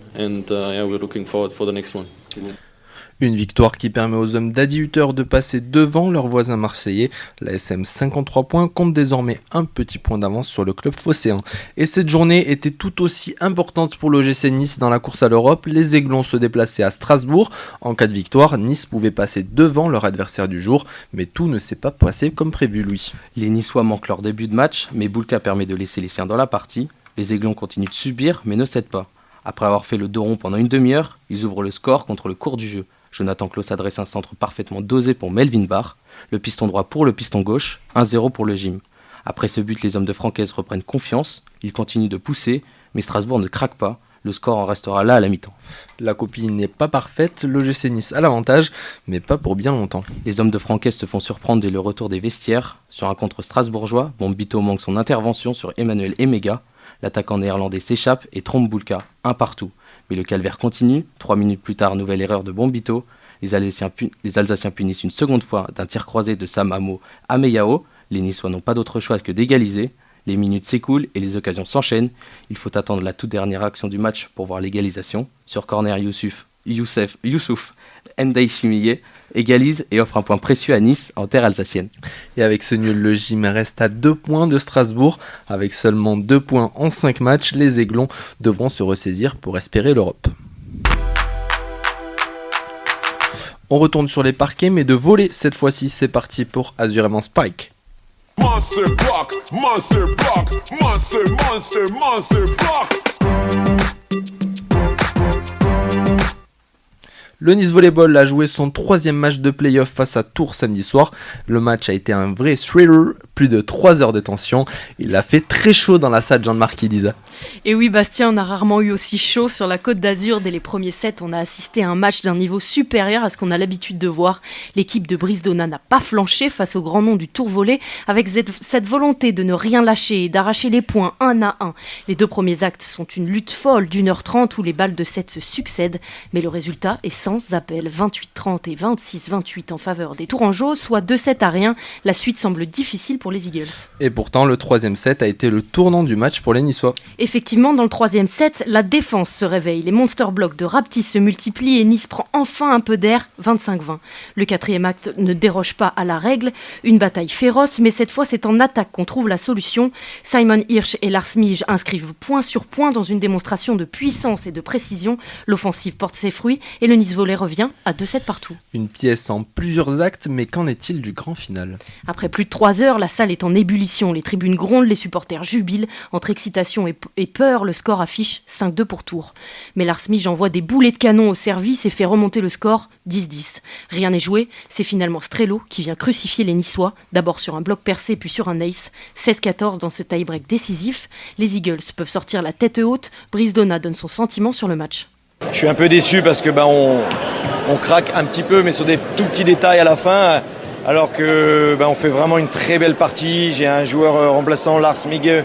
Une victoire qui permet aux hommes d'Adi Hutter de passer devant leurs voisins marseillais. La SM 53 points compte désormais un petit point d'avance sur le club phocéen. Et cette journée était tout aussi importante pour l'OGC Nice dans la course à l'Europe. Les Aiglons se déplaçaient à Strasbourg. En cas de victoire, Nice pouvait passer devant leur adversaire du jour. Mais tout ne s'est pas passé comme prévu, Louis. Les Niçois manquent leur début de match, mais Boulka permet de laisser les siens dans la partie. Les Aiglons continuent de subir, mais ne cèdent pas. Après avoir fait le dos rond pendant une demi-heure, ils ouvrent le score contre le cours du jeu. Jonathan Klaus adresse un centre parfaitement dosé pour Melvin Barr, le piston droit pour le piston gauche, 1-0 pour le gym. Après ce but, les hommes de Francaise reprennent confiance, ils continuent de pousser, mais Strasbourg ne craque pas, le score en restera là à la mi-temps. La copie n'est pas parfaite, l'OGC Nice a l'avantage, mais pas pour bien longtemps. Les hommes de Francaise se font surprendre dès le retour des vestiaires. Sur un contre strasbourgeois, Bombito manque son intervention sur Emmanuel Emega, l'attaquant néerlandais s'échappe et trompe Boulka, un partout. Mais le calvaire continue, 3 minutes plus tard, nouvelle erreur de Bombito. Les Alsaciens punissent une seconde fois d'un tir croisé de Sam Amo à Meyao. Les Niçois n'ont pas d'autre choix que d'égaliser. Les minutes s'écoulent et les occasions s'enchaînent. Il faut attendre la toute dernière action du match pour voir l'égalisation. Sur corner, Youssouf Ndai Chimiye égalise et offre un point précieux à Nice en terre alsacienne. Et avec ce nul, le gym reste à 2 points de Strasbourg. Avec seulement 2 points en 5 matchs, les Aiglons devront se ressaisir pour espérer l'Europe. On retourne sur les parquets, mais de volley cette fois-ci. C'est parti pour Azurément Spike. Monster block, monster block, monster block. Le Nice Volleyball a joué son 3e match de play-off face à Tours samedi soir. Le match a été un vrai thriller, plus de 3 heures de tension. Il a fait très chaud dans la salle Jean-Marc Lisa. Et oui, Bastien, on a rarement eu aussi chaud sur la Côte d'Azur. Dès les premiers sets, on a assisté à un match d'un niveau supérieur à ce qu'on a l'habitude de voir. L'équipe de Brice Donat n'a pas flanché face au grand nom du Tour Volley, avec cette volonté de ne rien lâcher et d'arracher les points 1 à 1. Les 2 premiers actes sont une lutte folle d'1h30 où les balles de 7 se succèdent, mais le résultat est sans appel, 28-30 et 26-28 en faveur des Tourangeaux, soit 2-7 à rien. La suite semble difficile pour les Eagles. Et pourtant, le 3e set a été le tournant du match pour les Niçois. Effectivement, dans le 3e set, la défense se réveille. Les monster blocks de Raptis se multiplient et Nice prend enfin un peu d'air, 25-20. Le 4e acte ne déroge pas à la règle. Une bataille féroce, mais cette fois c'est en attaque qu'on trouve la solution. Simon Hirsch et Lars Mij inscrivent point sur point dans une démonstration de puissance et de précision. L'offensive porte ses fruits et le Nice Volley revient à 2-7 partout. Une pièce en plusieurs actes, mais qu'en est-il du grand final ? Après plus de 3 heures, la salle est en ébullition. Les tribunes grondent, les supporters jubilent. Entre excitation et peur, le score affiche 5-2 pour Tours. Mais Lars Mij envoie des boulets de canon au service et fait remonter le score 10-10. Rien n'est joué, c'est finalement Strello qui vient crucifier les Niçois, d'abord sur un bloc percé puis sur un ace. 16-14 dans ce tie-break décisif. Les Eagles peuvent sortir la tête haute. Brice Donat donne son sentiment sur le match. Je suis un peu déçu parce que on craque un petit peu, mais sur des tout petits détails à la fin, alors que on fait vraiment une très belle partie. J'ai un joueur remplaçant, Lars Mij,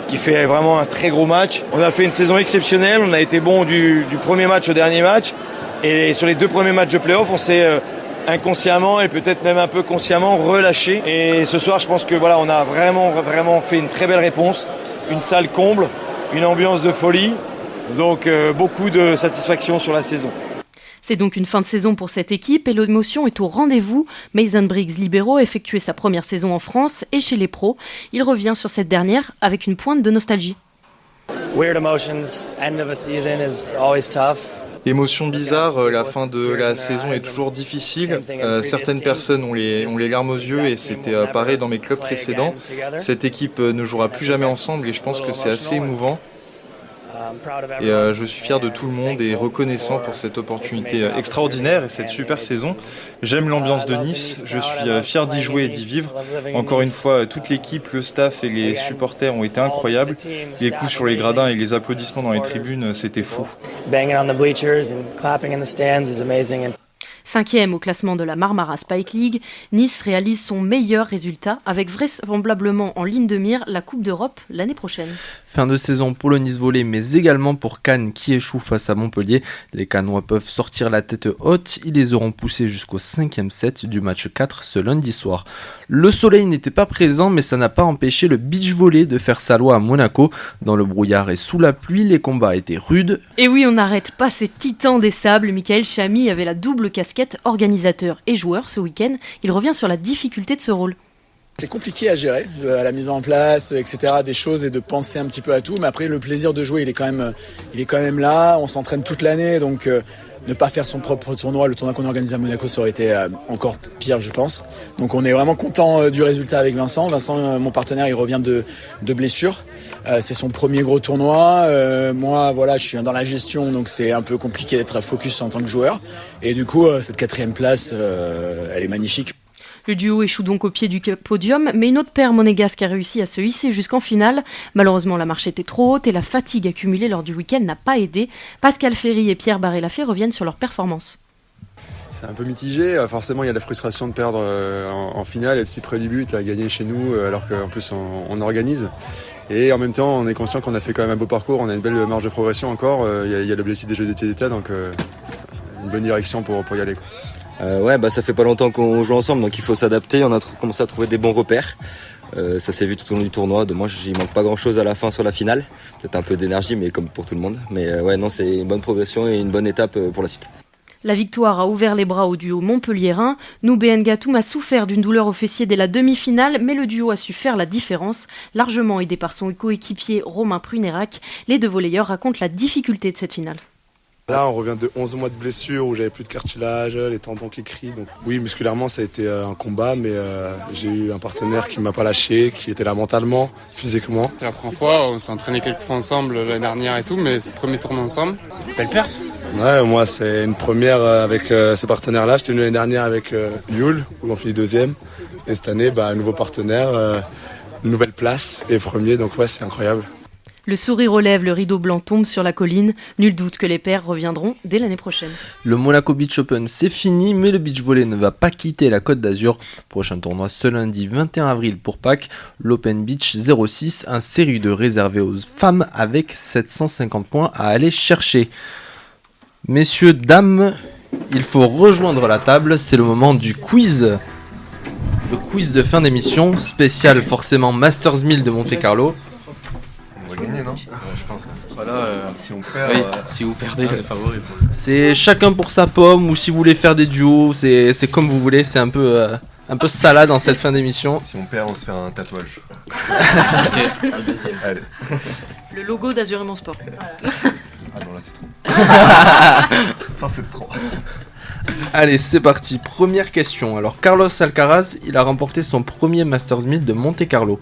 qui fait vraiment un très gros match. On a fait une saison exceptionnelle, on a été bon du premier match au dernier match, et sur les 2 premiers matchs de play-off, on s'est inconsciemment et peut-être même un peu consciemment relâché. Et ce soir, je pense que on a vraiment fait une très belle réponse, une salle comble, une ambiance de folie. Donc beaucoup de satisfaction sur la saison. C'est donc une fin de saison pour cette équipe et l'émotion est au rendez-vous. Mason Briggs, libéraux, a effectué sa première saison en France et chez les pros. Il revient sur cette dernière avec une pointe de nostalgie. Weird emotions, end of a season is always tough. Émotion bizarre, la fin de la saison est toujours difficile. Certaines personnes ont les larmes aux yeux et c'était pareil dans mes clubs précédents. Cette équipe ne jouera plus jamais ensemble et je pense que c'est assez émouvant. Et je suis fier de tout le monde et reconnaissant pour cette opportunité extraordinaire et cette super saison. J'aime l'ambiance de Nice, je suis fier d'y jouer et d'y vivre. Encore une fois, toute l'équipe, le staff et les supporters ont été incroyables. Les coups sur les gradins et les applaudissements dans les tribunes, c'était fou. 5e au classement de la Marmara Spike League, Nice réalise son meilleur résultat avec vraisemblablement en ligne de mire la Coupe d'Europe l'année prochaine. Fin de saison pour le Nice Volley, mais également pour Cannes qui échoue face à Montpellier. Les Cannois peuvent sortir la tête haute, ils les auront poussés jusqu'au 5e set du match 4 ce lundi soir. Le soleil n'était pas présent, mais ça n'a pas empêché le beach volley de faire sa loi à Monaco. Dans le brouillard et sous la pluie, les combats étaient rudes. Et oui, on n'arrête pas ces titans des sables. Michael Chamy avait la double casquette organisateur et joueur ce week-end. Il revient sur la difficulté de ce rôle. C'est compliqué à gérer, à la mise en place, etc., des choses et de penser un petit peu à tout. Mais après, le plaisir de jouer, il est quand même là. On s'entraîne toute l'année, donc ne pas faire son propre tournoi, le tournoi qu'on organise à Monaco, ça aurait été encore pire, je pense. Donc on est vraiment content du résultat avec Vincent. Vincent, mon partenaire, il revient de blessure. C'est son premier gros tournoi. Moi, voilà, je suis dans la gestion, donc c'est un peu compliqué d'être focus en tant que joueur. Et du coup, cette 4e place, elle est magnifique. Le duo échoue donc au pied du podium, mais une autre paire monégasque a réussi à se hisser jusqu'en finale. Malheureusement, la marche était trop haute et la fatigue accumulée lors du week-end n'a pas aidé. Pascal Ferry et Pierre Barré-Lafay reviennent sur leur performance. C'est un peu mitigé, forcément il y a la frustration de perdre en finale, être si près du but, là, gagner chez nous, alors qu'en plus on organise. Et en même temps, on est conscient qu'on a fait quand même un beau parcours, on a une belle marge de progression encore. Il y a l'objectif des Jeux d'été, donc une bonne direction pour y aller. Ça fait pas longtemps qu'on joue ensemble, donc il faut s'adapter. On a commencé à trouver des bons repères. Ça s'est vu tout au long du tournoi. De moi, il manque pas grand-chose à la fin sur la finale. Peut-être un peu d'énergie, mais comme pour tout le monde. Mais c'est une bonne progression et une bonne étape pour la suite. La victoire a ouvert les bras au duo montpelliérain. Noubé Ngatoum a souffert d'une douleur au fessier dès la demi-finale, mais le duo a su faire la différence. Largement aidé par son coéquipier Romain Prunérac, les deux volleyeurs racontent la difficulté de cette finale. Là, on revient de 11 mois de blessure où j'avais plus de cartilage, les tendons qui crient. Donc, oui, musculairement, ça a été un combat, mais j'ai eu un partenaire qui ne m'a pas lâché, qui était là mentalement, physiquement. C'est la première fois, on s'est entraîné quelques fois ensemble l'année dernière et tout, mais c'est le premier tournoi ensemble. Belle perf. Ouais, moi c'est une première avec ce partenaire-là. J'étais venu l'année dernière avec Yule, où on finit deuxième. Et cette année, un nouveau partenaire, nouvelle place et premier, donc ouais, c'est incroyable. Le sourire aux lèvres, le rideau blanc tombe sur la colline. Nul doute que les pairs reviendront dès l'année prochaine. Le Monaco Beach Open, c'est fini, mais le beach volley ne va pas quitter la Côte d'Azur. Prochain tournoi ce lundi 21 avril pour Pâques. L'Open Beach 06, un série de réservé aux femmes avec 750 points à aller chercher. Messieurs, dames, il faut rejoindre la table. C'est le moment du quiz. Le quiz de fin d'émission, spécial forcément Masters 1000 de Monte-Carlo. On va gagner, non? Je pense. Voilà, si on perd, si vous perdez, les favoris. C'est chacun pour sa pomme, ou si vous voulez faire des duos, c'est comme vous voulez, c'est un peu salade en cette fin d'émission. Si on perd, on se fait un tatouage. Ok, un deuxième. Allez. Le logo d'Azurément Sport. Voilà. Ah non, là c'est trop. Ça c'est trop. Allez, c'est parti. Première question. Alors, Carlos Alcaraz, il a remporté son premier Masters 1000 de Monte-Carlo.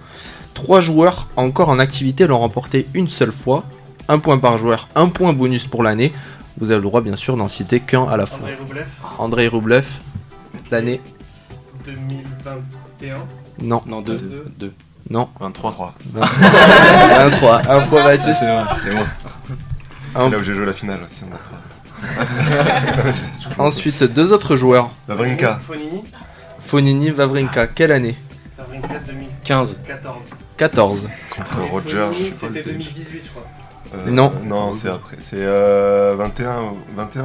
3 joueurs encore en activité l'ont remporté une seule fois. 1 point par joueur, 1 point bonus pour l'année. Vous avez le droit, bien sûr, d'en citer qu'un à la fois. Andrei Rublev. L'année 2021. Non. Non, 2. Non. 23. 23. 1 point Baptiste. C'est moi. C'est là où j'ai joué la finale aussi. Ensuite, 2 autres joueurs. Wawrinka. Fonini, Wawrinka. Quelle année? Wawrinka 2015. 14. Contre Roger. C'était 2018, je crois. Non. Non, c'est après. C'est 21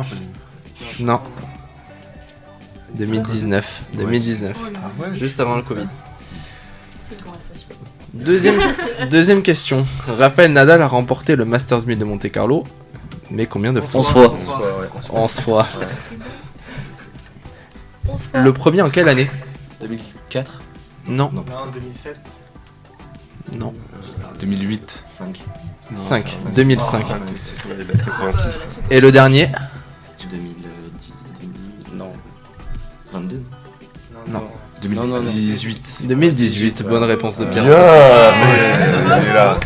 Fonini. Non. 2019. 2019. Ah ouais, juste avant le Covid. Deuxième question. Rafael Nadal a remporté le Masters 1000 de Monte-Carlo, mais combien de fois? 11 fois. 11 fois. Le premier en quelle année? 2004. Non. Non, 2007. Non. 2008. 5. 5. 2005. 86. Et le dernier? 2010. Non. 22. Non. 2018. 2018, bonne réponse de Pierre. Il est là.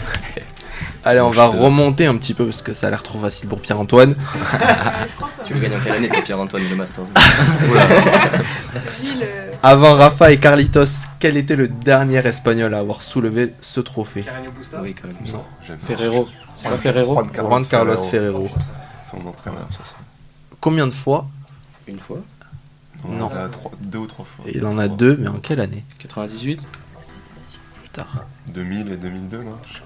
Allez, on va remonter un petit peu parce que ça a l'air trop facile pour Pierre-Antoine. Tu veux gagner en quelle année toi, Pierre-Antoine, le Masters? Avant Rafa et Carlitos, quel était le dernier espagnol à avoir soulevé ce trophée? Carreño Busta. Oui, quand même. Non, Ferrero. C'est pas Ferrero? Juan Carlos Ferrero. Son entraîneur. Combien de fois? Une fois. Non. Il a 2 ou 3 fois. Il en a 2, mais en quelle année? 98. Plus tard. 2000 et 2002, non? Je sais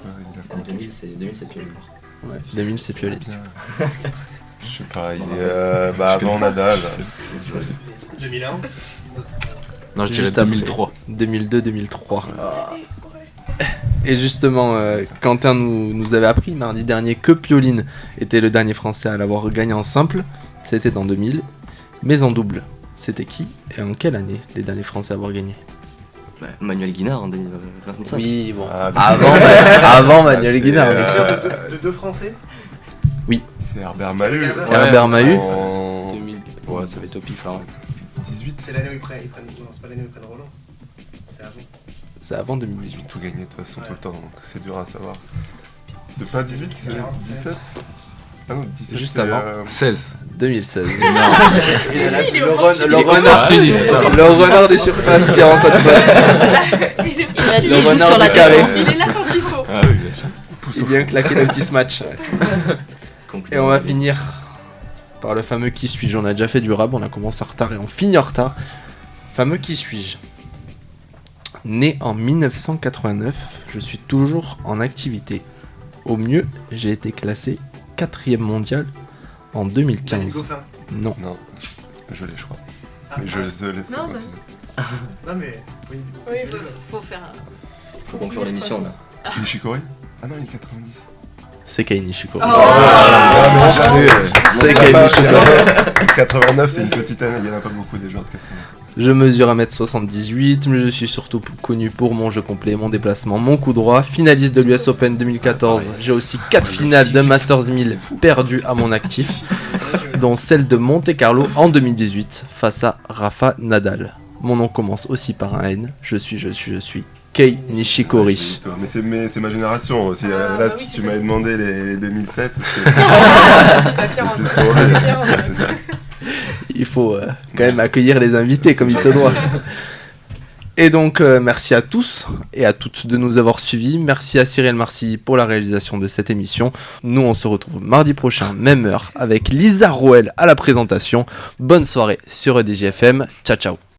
pas. 2000, c'est Piolet. Ouais, 2000, c'est Piolet. Je sais pas, il est avant Nadal. 2001. Non, je dirais Juste après. 2003. 2002-2003. Et justement, Quentin nous avait appris mardi dernier que Pioline était le dernier français à l'avoir gagné en simple. C'était dans 2000. Mais en double, c'était qui et en quelle année les derniers français à avoir gagné? Manuel Guinard en 2025. Oui, bon. Avant Manuel Guinard. C'est sûr de 2 français? Oui. C'est Herbert Mahut. Herbert Mahut. En 2000. Ouais, ça va être au pif là. 18. C'est l'année où ils prennent. Non, c'est pas l'année où ils prennent Roland. C'est avant. C'est avant 2018. Ils ont tout gagné de toute façon tout le temps, donc c'est dur à savoir. C'est pas 18, c'est 17? Ah non, 17. Juste avant. 16. 2016. Le renard des surfaces, Pierre-Antoine Fott. Il joue sur la défense. Il est là quand il faut. Ah oui, bien sûr. Il vient claquer le petit smash. Et on va finir par le fameux qui suis-je. On a déjà fait du rap, on a commencé en retard et on finit en retard. Fameux qui suis-je. Né en 1989, je suis toujours en activité. Au mieux, j'ai été classé 4e mondial en 2015. Non. Non, je l'ai, je crois. Mais je te laisse Non, continuer. Non, mais. Oui, faut faire. Faut conclure l'émission là. Nishikori? Ah non, il est 90. C'est Kei Nishikori. C'est Kei Nishikori. 89, c'est une petite année, il n'y en a pas beaucoup des joueurs de 89. Je mesure 1m78, mais je suis surtout connu pour mon jeu complet, mon déplacement, mon coup droit. Finaliste de l'US Open 2014, j'ai aussi 4 finales de Masters 1000 perdues à mon actif, dont celle de Monte-Carlo en 2018 face à Rafa Nadal. Mon nom commence aussi par un N, je suis Kei Nishikori. Mais c'est ma génération aussi. Là, si tu m'avais demandé les 2007, il faut quand même accueillir les invités comme il se doit. Et donc, merci à tous et à toutes de nous avoir suivis. Merci à Cyril Marcy pour la réalisation de cette émission. Nous, on se retrouve mardi prochain, même heure, avec Lisa Roel à la présentation. Bonne soirée sur EDGFM. Ciao, ciao.